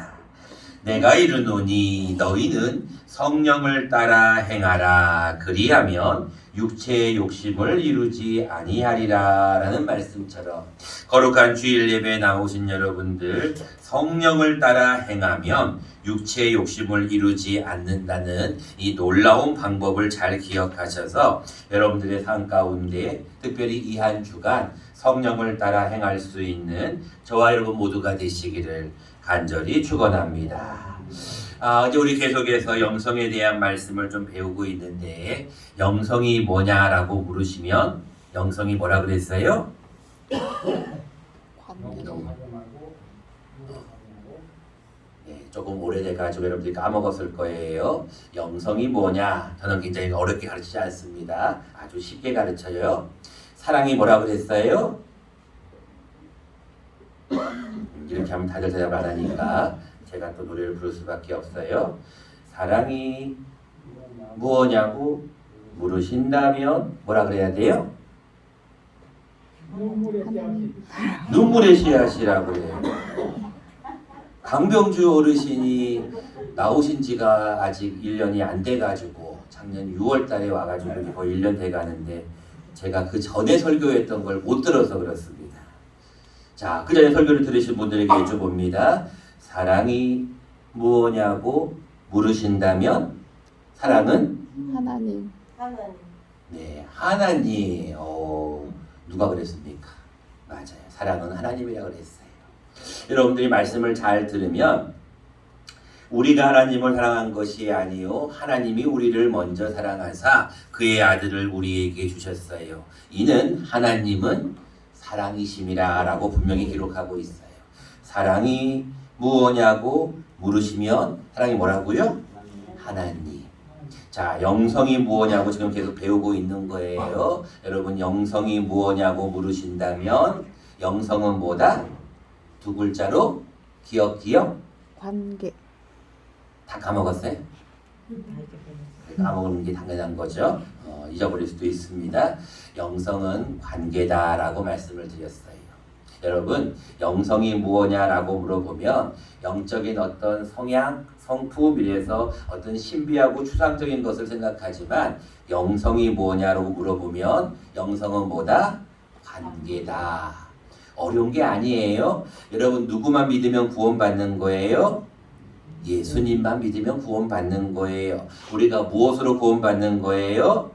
있습니다. 내가 이르노니 너희는 성령을 따라 행하라. 그리하면 육체의 욕심을 이루지 아니하리라 라는 말씀처럼 거룩한 주일 예배에 나오신 여러분들, 성령을 따라 행하면 육체의 욕심을 이루지 않는다는 이 놀라운 방법을 잘 기억하셔서 여러분들의 삶 가운데 특별히 이 한 주간 성령을 따라 행할 수 있는 저와 여러분 모두가 되시기를 간절히 축원합니다. 이제 우리 계속해서 영성에 대한 말씀을 좀 배우고 있는데, 영성이 뭐냐라고 물으시면 영성이 뭐라 그랬어요? 네, 조금 오래돼가지고 여러분들이 까먹었을 거예요. 영성이 뭐냐? 저는 굉장히 어렵게 가르치지 않습니다. 아주 쉽게 가르쳐요. 사랑이 뭐라 그랬어요? 이렇게 하면 다들 대답을 안 하니까 제가 또 노래를 부를 수밖에 없어요. 사랑이 무엇냐고 물으신다면 뭐라 그래야 돼요? 눈물의 씨앗이라고 해요. 강병주 어르신이 나오신 지가 아직 1년이 안 돼가지고 작년 6월 달에 와가지고 거의 1년 돼가는데 제가 그 전에 설교했던 걸 못 들어서 그렇습니다. 자, 그 전에 설교를 들으신 분들에게 여쭤봅니다. 사랑이 무엇냐고 물으신다면 사랑은? 하나님. 네, 하나님. 누가 그랬습니까? 맞아요. 사랑은 하나님이라고 그랬어요. 여러분들이 말씀을 잘 들으면 우리가 하나님을 사랑한 것이 아니요 하나님이 우리를 먼저 사랑하사 그의 아들을 우리에게 주셨어요. 이는 하나님은 사랑이심이라 라고 분명히 기록하고 있어요. 사랑이 무엇냐고 물으시면 사랑이 뭐라고요? 하나님. 자, 영성이 무엇냐고 지금 계속 배우고 있는 거예요. 여러분, 영성이 무엇냐고 물으신다면 영성은 뭐다? 두 글자로 기억. 관계. 다 까먹었어요? 까먹는 게 당연한 거죠. 잊어버릴 수도 있습니다. 영성은 관계다라고 말씀을 드렸어요. 여러분, 영성이 무엇냐라고 물어보면 영적인 어떤 성향, 성품, 이래서 어떤 신비하고 추상적인 것을 생각하지만 영성이 뭐냐라고 물어보면 영성은 뭐다? 관계다. 어려운 게 아니에요. 여러분, 누구만 믿으면 구원받는 거예요? 예수님만 믿으면 구원받는 거예요. 우리가 무엇으로 구원받는 거예요?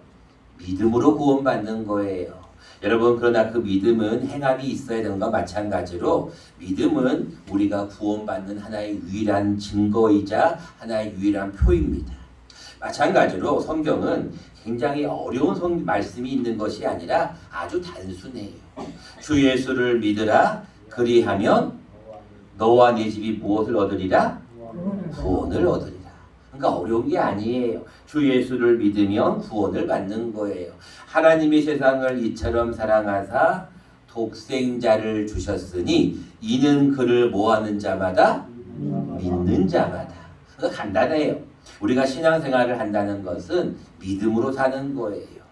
믿음으로 구원받는 거예요. 여러분, 그러나 그 믿음은 행함이 있어야 되는 것과 마찬가지로 믿음은 우리가 구원받는 하나의 유일한 증거이자 하나의 유일한 표입니다. 마찬가지로 성경은 굉장히 어려운 말씀이 있는 것이 아니라 아주 단순해요. 주 예수를 믿으라. 그리하면 너와 네 집이 무엇을 얻으리라? 구원을 얻으리라. 그러니까 어려운 게 아니에요. 주 예수를 믿으면 구원을 받는 거예요. 하나님이 세상을 이처럼 사랑하사 독생자를 주셨으니 이는 그를 뭐하는 자마다? 믿는 자마다. 그러니까 간단해요. 우리가 신앙생활을 한다는 것은 믿음으로 사는 거예요.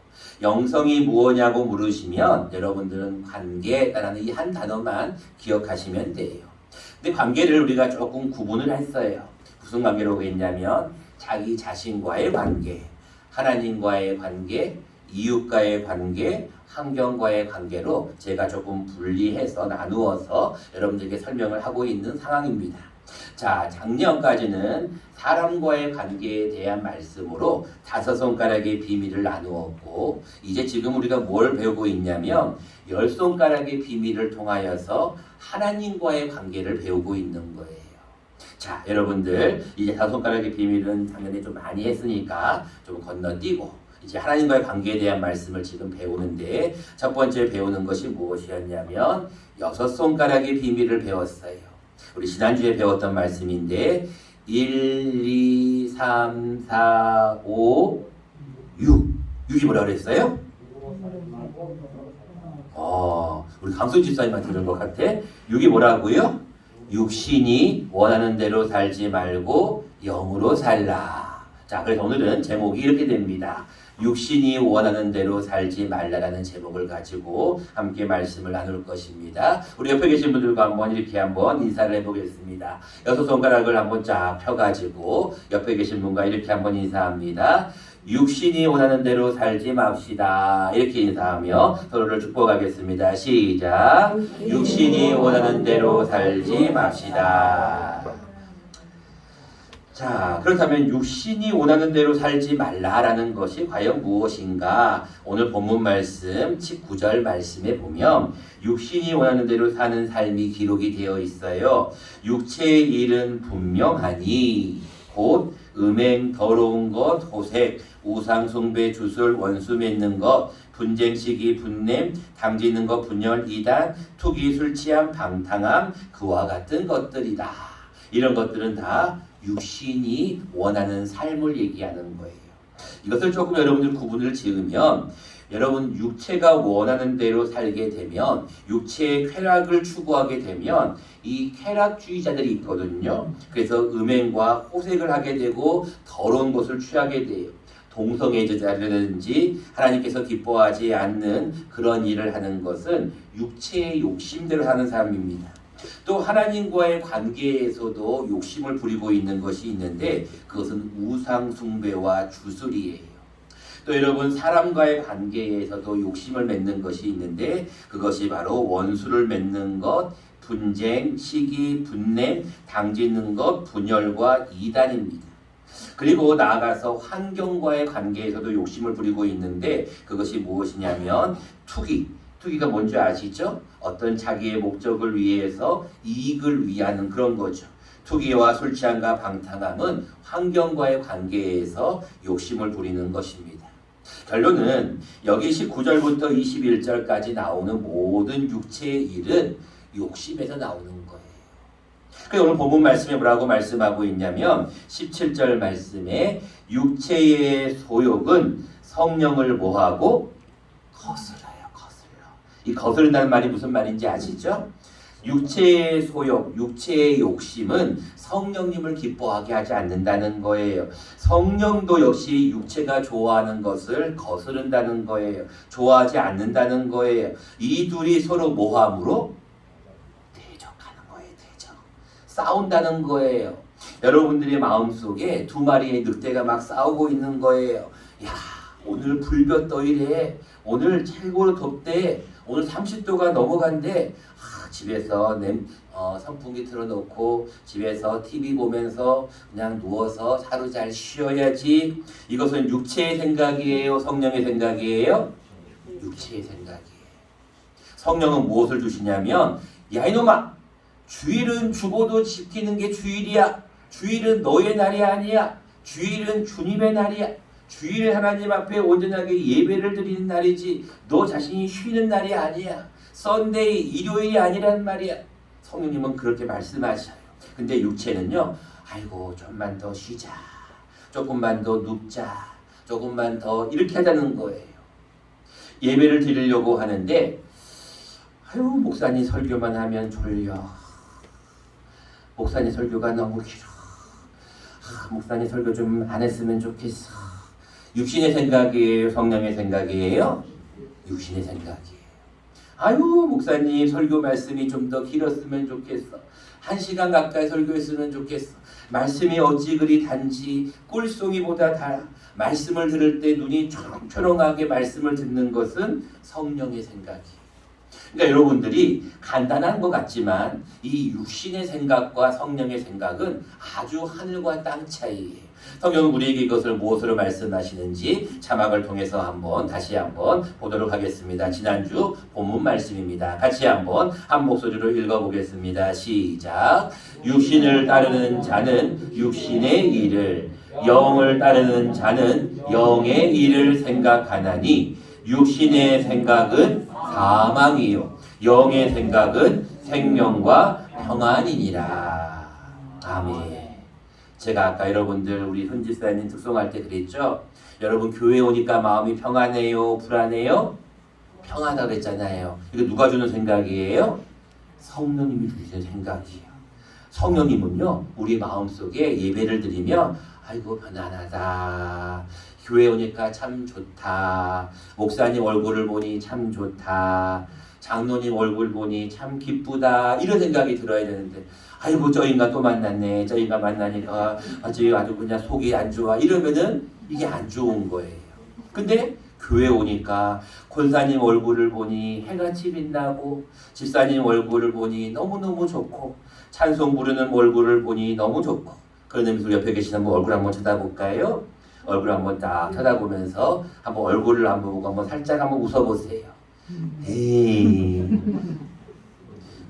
영성이 무엇냐고 물으시면 여러분들은 관계라는 이 한 단어만 기억하시면 돼요. 근데 관계를 우리가 조금 구분을 했어요. 무슨 관계라고 했냐면 자기 자신과의 관계, 하나님과의 관계, 이웃과의 관계, 환경과의 관계로 제가 조금 분리해서 나누어서 여러분들에게 설명을 하고 있는 상황입니다. 자, 작년까지는 사람과의 관계에 대한 말씀으로 5손가락의 비밀을 나누었고, 이제 지금 우리가 뭘 배우고 있냐면 10손가락의 비밀을 통하여서 하나님과의 관계를 배우고 있는 거예요. 자, 여러분들 이제 5손가락의 비밀은 작년에 좀 많이 했으니까 좀 건너뛰고 이제 하나님과의 관계에 대한 말씀을 지금 배우는데, 첫 번째 배우는 것이 무엇이었냐면 6손가락의 비밀을 배웠어요. 우리 지난주에 배웠던 말씀인데 1, 2, 3, 4, 5, 6. 6이 뭐라 그랬어요? 우리 강수 집사님한테 들은 것 같아. 6이 뭐라고요? 육신이 원하는 대로 살지 말고 영으로 살라. 자, 그래서 오늘은 제목이 이렇게 됩니다. 육신이 원하는 대로 살지 말라라는 제목을 가지고 함께 말씀을 나눌 것입니다. 우리 옆에 계신 분들과 한번 이렇게 한번 인사를 해보겠습니다. 6손가락을 한번 쫙 펴가지고 옆에 계신 분과 이렇게 한번 인사합니다. 육신이 원하는 대로 살지 맙시다. 이렇게 인사하며 서로를 축복하겠습니다. 시작. 육신이 원하는 대로 살지 맙시다. 자, 그렇다면 육신이 원하는 대로 살지 말라라는 것이 과연 무엇인가? 오늘 본문 말씀 19절 말씀에 보면 육신이 원하는 대로 사는 삶이 기록이 되어 있어요. 육체의 일은 분명하니 곧 음행, 더러운 것, 호색, 우상 숭배, 주술, 원수 맺는 것, 분쟁, 시기, 분냄, 당지는 것, 분열, 이단, 투기, 술 취함, 방탕함, 그와 같은 것들이다. 이런 것들은 다 육신이 원하는 삶을 얘기하는 거예요. 이것을 조금 여러분들 구분을 지으면 여러분 육체가 원하는 대로 살게 되면 육체의 쾌락을 추구하게 되면 이 쾌락주의자들이 있거든요. 그래서 음행과 호색을 하게 되고 더러운 것을 취하게 돼요. 동성애자라든지 하나님께서 기뻐하지 않는 그런 일을 하는 것은 육체의 욕심대로 하는 사람입니다. 또 하나님과의 관계에서도 욕심을 부리고 있는 것이 있는데 그것은 우상 숭배와 주술이에요. 또 여러분 사람과의 관계에서도 욕심을 맺는 것이 있는데 그것이 바로 원수를 맺는 것, 분쟁, 시기, 분냄, 당짓는 것, 분열과 이단입니다. 그리고 나아가서 환경과의 관계에서도 욕심을 부리고 있는데 그것이 무엇이냐면 투기가 뭔지 아시죠? 어떤 자기의 목적을 위해서 이익을 위하는 그런 거죠. 투기와 술 취함과 방탕함은 환경과의 관계에서 욕심을 부리는 것입니다. 결론은 여기 19절부터 21절까지 나오는 모든 육체의 일은 욕심에서 나오는 거예요. 그래서 오늘 본문 말씀에 뭐라고 말씀하고 있냐면 17절 말씀에 육체의 소욕은 성령을 뭐하고? 거슬러요. 이 거스른다는 말이 무슨 말인지 아시죠? 육체의 소욕, 육체의 욕심은 성령님을 기뻐하게 하지 않는다는 거예요. 성령도 역시 육체가 좋아하는 것을 거스른다는 거예요. 좋아하지 않는다는 거예요. 이 둘이 서로 모함으로 대적하는 거예요. 대적. 싸운다는 거예요. 여러분들의 마음속에 두 마리의 늑대가 막 싸우고 있는 거예요. 야, 오늘 불볕더위래. 오늘 최고로 덥대. 오늘 30도가 넘어간대. 집에서 선풍기 틀어놓고 집에서 TV 보면서 그냥 누워서 하루 잘 쉬어야지. 이것은 육체의 생각이에요? 성령의 생각이에요? 육체의 생각이에요. 성령은 무엇을 주시냐면 야 이놈아 주일은 죽어도 지키는 게 주일이야. 주일은 너의 날이 아니야. 주일은 주님의 날이야. 주일 하나님 앞에 온전하게 예배를 드리는 날이지 너 자신이 쉬는 날이 아니야. 썬데이 일요일이 아니란 말이야. 성령님은 그렇게 말씀하셔요. 근데 육체는요. 아이고 좀만 더 쉬자. 조금만 더 눕자. 조금만 더 이렇게 하자는 거예요. 예배를 드리려고 하는데 아유 목사님 설교만 하면 졸려. 목사님 설교가 너무 길어. 목사님 설교 좀 안 했으면 좋겠어. 육신의 생각이에요? 성령의 생각이에요? 육신의 생각이에요. 아유 목사님 설교 말씀이 좀 더 길었으면 좋겠어. 1시간 가까이 설교했으면 좋겠어. 말씀이 어찌 그리 단지 꿀송이보다 달아. 말씀을 들을 때 눈이 초롱초롱하게 말씀을 듣는 것은 성령의 생각이에요. 그러니까 여러분들이 간단한 것 같지만 이 육신의 생각과 성령의 생각은 아주 하늘과 땅 차이예요. 성경은 우리에게 이것을 무엇으로 말씀하시는지 자막을 통해서 다시 한번 보도록 하겠습니다. 지난주 본문 말씀입니다. 같이 한 목소리로 읽어보겠습니다. 시작. 육신을 따르는 자는 육신의 일을, 영을 따르는 자는 영의 일을 생각하나니 육신의 생각은 사망이요 영의 생각은 생명과 평안이니라. 아멘. 제가 아까 여러분들 우리 손지사님 특송할 때 그랬죠. 여러분 교회 오니까 마음이 평안해요? 불안해요? 평안하다고 그랬잖아요. 이거 누가 주는 생각이에요? 성령님이 주시는 생각이에요. 성령님은요 우리 마음속에 예배를 드리면 아이고 편안하다, 교회 오니까 참 좋다, 목사님 얼굴을 보니 참 좋다, 장로님 얼굴 보니 참 기쁘다, 이런 생각이 들어야 되는데 아이고 저 인간 또 만났네, 저 인간 만나니까 아주 그냥 속이 안 좋아, 이러면은 이게 안 좋은 거예요. 근데 교회 오니까 권사님 얼굴을 보니 해같이 빛나고 집사님 얼굴을 보니 너무너무 좋고 찬송 부르는 얼굴을 보니 너무 좋고, 그런 의미에서 옆에 계시는 분 얼굴 한번 쳐다볼까요? 얼굴 한번 딱 쳐다보면서 한번 얼굴을 한번 보고 한번 살짝 한번 웃어보세요. 에이.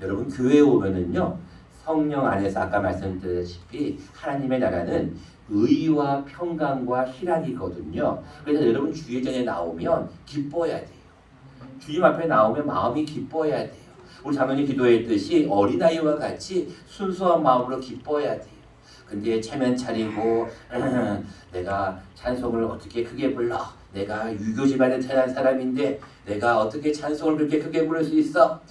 여러분 교회에 오면은요 성령 안에서 아까 말씀드렸다시피 하나님의 나라는 의와 평강과 희락이거든요. 그래서 여러분 주일전에 나오면 기뻐야 돼요. 주님 앞에 나오면 마음이 기뻐야 돼요. 우리 장로님 기도했듯이 어린아이와 같이 순수한 마음으로 기뻐야 돼요. 근데 체면 차리고 내가 찬송을 어떻게 크게 불러? 내가 유교 집안에 태어난 사람인데 내가 어떻게 찬송을 그렇게 크게 부를 수 있어?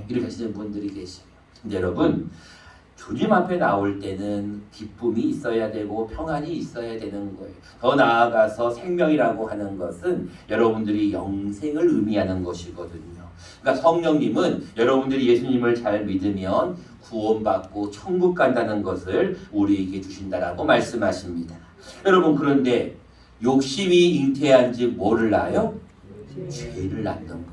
이렇게 하시는 분들이 계세요. 근데 여러분 주님 앞에 나올 때는 기쁨이 있어야 되고 평안이 있어야 되는 거예요. 더 나아가서 생명이라고 하는 것은 여러분들이 영생을 의미하는 것이거든요. 그러니까 성령님은 여러분들이 예수님을 잘 믿으면 구원받고 천국 간다는 것을 우리에게 주신다라고 말씀하십니다. 여러분 그런데 욕심이 잉태한 즉 뭐를 낳아요? 죄를 낳는 거예요.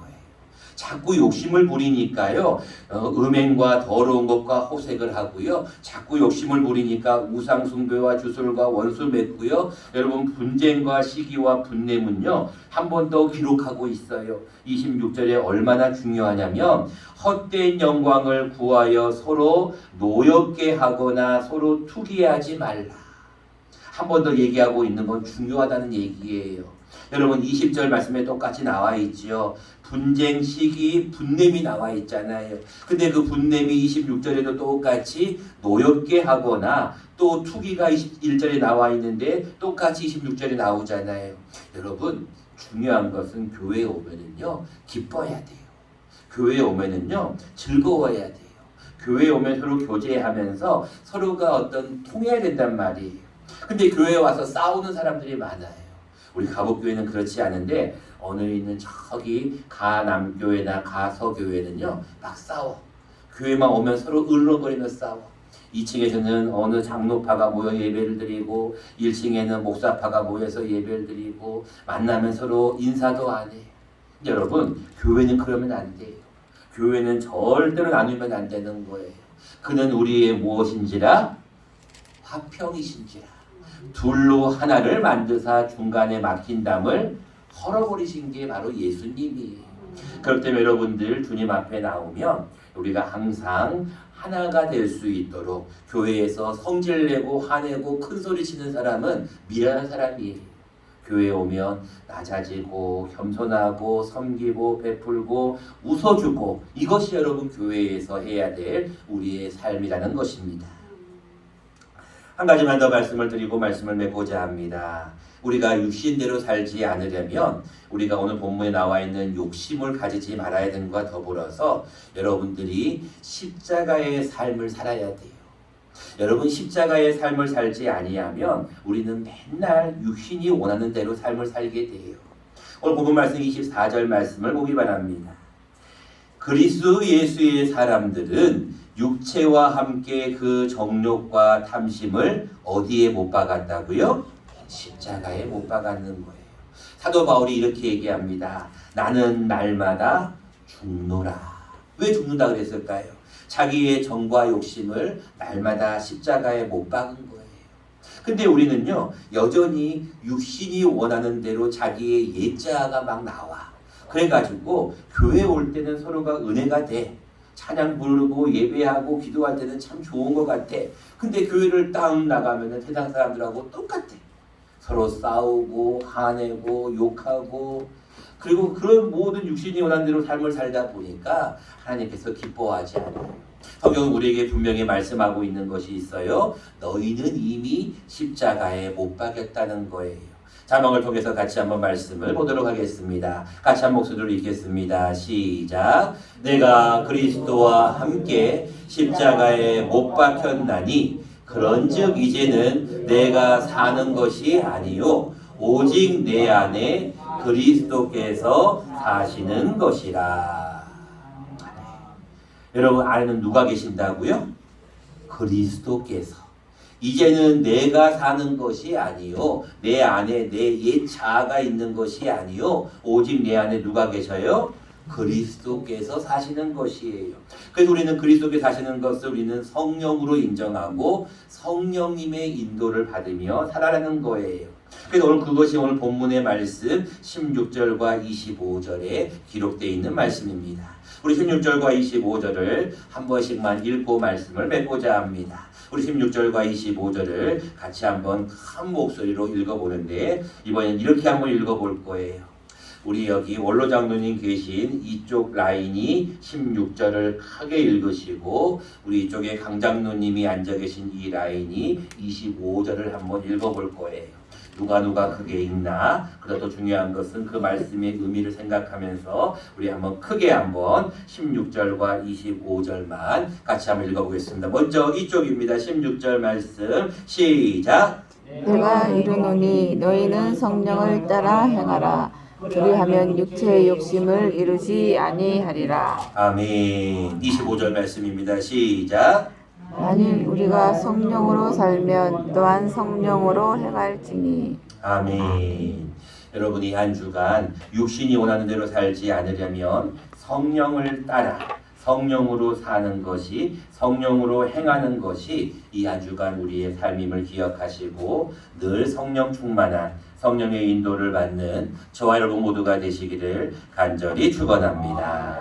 자꾸 욕심을 부리니까요 음행과 더러운 것과 호색을 하고요, 자꾸 욕심을 부리니까 우상숭배와 주술과 원수 맺고요, 여러분 분쟁과 시기와 분냄은요 한 번 더 기록하고 있어요. 26절에 얼마나 중요하냐면 헛된 영광을 구하여 서로 노엽게 하거나 서로 투기하지 말라. 한 번 더 얘기하고 있는 건 중요하다는 얘기예요. 여러분 20절 말씀에 똑같이 나와 있지요. 분쟁, 시기, 분냄이 나와 있잖아요. 근데 그 분냄이 26절에도 똑같이 노엽게 하거나 또 투기가 21절에 나와 있는데 똑같이 26절에 나오잖아요. 여러분 중요한 것은 교회에 오면은요 기뻐야 돼요. 교회에 오면은요 즐거워야 돼요. 교회에 오면 서로 교제하면서 서로가 어떤 통해야 된단 말이에요. 근데 교회에 와서 싸우는 사람들이 많아요. 우리 가복교회는 그렇지 않은데 어느 있는 저기 가남교회나 가서교회는요 막 싸워. 교회만 오면 서로 으르렁거리며 싸워. 2층에서는 어느 장로파가 모여 예배를 드리고 1층에는 목사파가 모여서 예배를 드리고 만나면 서로 인사도 안 해. 여러분 교회는 그러면 안 돼요. 교회는 절대로 나누면 안 되는 거예요. 그는 우리의 무엇인지라? 화평이신지라. 둘로 하나를 만드사 중간에 막힌 담을 헐어버리신 게 바로 예수님이에요. 그렇기 때문에 여러분들 주님 앞에 나오면 우리가 항상 하나가 될 수 있도록, 교회에서 성질내고 화내고 큰소리 치는 사람은 미련한 사람이에요. 교회에 오면 낮아지고 겸손하고 섬기고 베풀고 웃어주고, 이것이 여러분 교회에서 해야 될 우리의 삶이라는 것입니다. 한 가지만 더 말씀을 드리고 말씀을 맺고자 합니다. 우리가 육신대로 살지 않으려면 우리가 오늘 본문에 나와 있는 욕심을 가지지 말아야 되는 것과 더불어서 여러분들이 십자가의 삶을 살아야 돼요. 여러분 십자가의 삶을 살지 아니하면 우리는 맨날 육신이 원하는 대로 삶을 살게 돼요. 오늘 본문 말씀 24절 말씀을 보기 바랍니다. 그리스도 예수의 사람들은 육체와 함께 그 정욕과 탐심을 어디에 못 박았다고요? 십자가에 못 박았는 거예요. 사도 바울이 이렇게 얘기합니다. 나는 날마다 죽노라. 왜 죽는다 그랬을까요? 자기의 정과 욕심을 날마다 십자가에 못 박은 거예요. 근데 우리는요 여전히 육신이 원하는 대로 자기의 옛자아가 막 나와. 그래가지고 교회 올 때는 서로가 은혜가 돼. 찬양 부르고 예배하고 기도할 때는 참 좋은 것 같아. 근데 교회를 딱 나가면은 세상 사람들하고 똑같아. 서로 싸우고 화내고 욕하고, 그리고 그런 모든 육신이 원하는 대로 삶을 살다 보니까 하나님께서 기뻐하지 않아요. 성경은 우리에게 분명히 말씀하고 있는 것이 있어요. 너희는 이미 십자가에 못 박였다는 거예요. 자막을 통해서 같이 한번 말씀을 보도록 하겠습니다. 같이 한 목소리로 읽겠습니다. 시작. 내가 그리스도와 함께 십자가에 못 박혔나니 그런즉 이제는 내가 사는 것이 아니요 오직 내 안에 그리스도께서 사시는 것이라. 여러분 안에는 누가 계신다고요? 그리스도께서. 이제는 내가 사는 것이 아니요 내 안에 내 옛 자아가 있는 것이 아니요 오직 내 안에 누가 계셔요? 그리스도께서 사시는 것이에요. 그래서 우리는 그리스도께 사시는 것을 우리는 성령으로 인정하고 성령님의 인도를 받으며 살아가는 거예요. 그래서 오늘 그것이 오늘 본문의 말씀 16절과 25절에 기록되어 있는 말씀입니다. 우리 16절과 25절을 한 번씩만 읽고 말씀을 맺고자 합니다. 우리 16절과 25절을 같이 한번 큰 목소리로 읽어보는데 이번엔 이렇게 한번 읽어볼 거예요. 우리 여기 원로 장로님 계신 이쪽 라인이 16절을 크게 읽으시고 우리 이쪽에 강 장로님이 앉아 계신 이 라인이 25절을 한번 읽어볼 거예요. 누가 크게 읽나? 그래도 중요한 것은 그 말씀의 의미를 생각하면서 우리 한번 크게 한번 16절과 25절만 같이 한번 읽어보겠습니다. 먼저 이쪽입니다. 16절 말씀 시작. 내가 이르노니 너희는 성령을 따라 행하라. 그리하면 육체의 욕심을 이루지 아니하리라. 아멘. 25절 말씀입니다. 시작. 만일 우리가 성령으로 살면 또한 성령으로 행할지니. 아멘. 여러분이 한 주간 육신이 원하는 대로 살지 않으려면 성령을 따라 성령으로 사는 것이 성령으로 행하는 것이 이 한 주간 우리의 삶임을 기억하시고 늘 성령 충만한 성령의 인도를 받는 저와 여러분 모두가 되시기를 간절히 축원합니다.